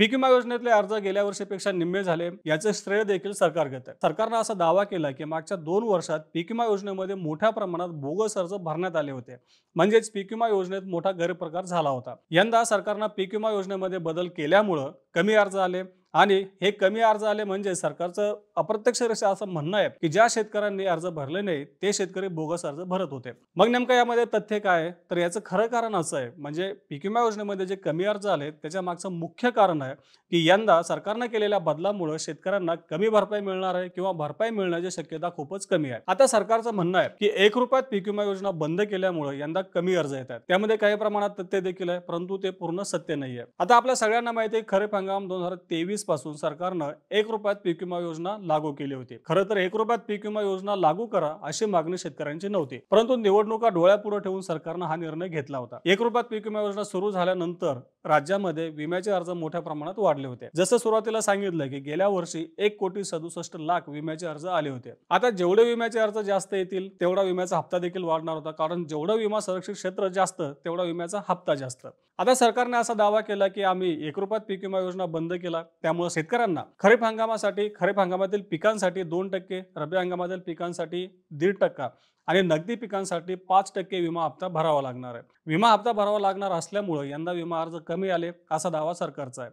पीक विमा योजनेतले अर्ज गेल्या वर्षीपेक्षा निम्मे झाले याचे श्रेय देखील सरकार घेते। सरकारने असा दावा केला की मागच्या 2 वर्षात पीक विमा योजनेमध्ये मोठ्या प्रमाणात बोगस अर्ज भरण्यात आले होते, म्हणजेच पीक विमा योजनेत मोठा गैरप्रकार झाला होता। यंदा सरकारने पीक विमा योजनेमध्ये बदल केल्यामुळे कमी अर्ज आले आणि हे कमी अर्ज आले म्हणजे सरकारचं अप्रत्यक्षरित्या असं म्हणणं आहे की ज्या शेतकऱ्यांनी अर्ज भरले नाही ते शेतकरी बोगस अर्ज भरत होते। मग नेमकं यामध्ये तथ्य काय आहे, तर याचं खरं कारण असं आहे, म्हणजे पीक विमा योजनेमध्ये जे कमी अर्ज आले त्याच्या मागचं मुख्य कारण आहे की यंदा सरकारने केलेल्या बदलामुळे शेतकऱ्यांना कमी भरपाई मिळणार आहे किंवा भरपाई मिळण्याची शक्यता खूपच कमी आहे। आता सरकारचं म्हणणं आहे की 1 रुपयात पीक विमा योजना बंद केल्यामुळे यंदा कमी अर्ज येत आहेत, त्यामध्ये काही प्रमाणात तथ्य देखील आहे, परंतु ते पूर्ण सत्य नाहीये। आता आपल्या सगळ्यांना माहिती आहे खरीप हंगाम 2023 पासून सरकारनं 1 रुपयात पीक विमा योजना लागू केली होती। खरं तर 1 रुपयात पीक विमा योजना लागू करा अशी मागणी शेतकऱ्यांची नव्हती, परंतु निवडणुका डोळ्यापुढे ठेवून सरकारनं हा निर्णय घेतला होता। 1 रुपयात पीक विमा योजना सुरू झाल्यानंतर राज्यामध्ये विम्याचे अर्ज मोठ्या प्रमाणात वाढले होते। जसं सुरुवातीला सांगितलं की गेल्या वर्षी 1,67,00,000 विम्याचे अर्ज आले होते। आता जेवढे विम्याचे अर्ज जास्त येतील तेवढा विम्याचा हप्ता देखील वाढणार होता, कारण जेवढं विमा संरक्षित क्षेत्र जास्त तेवढा विम्याचा हप्ता जास्त। आता सरकारने असा दावा केला की आम्ही 1 रुपयात पीक विमा योजना बंद केला, त्यामुळे शेतकऱ्यांना खरीप हंगामासाठी खरीप हंगामातील पिकांसाठी 2%, रब्बी हंगामातील पिकांसाठी 1.5% आणि नगदी पिकांसाठी 5% विमा हप्ता भरावा लागणार आहे। विमा हप्ता भरावा लागणार असल्यामुळे यंदा विमा अर्ज कमी आले असा दावा सरकारचा आहे।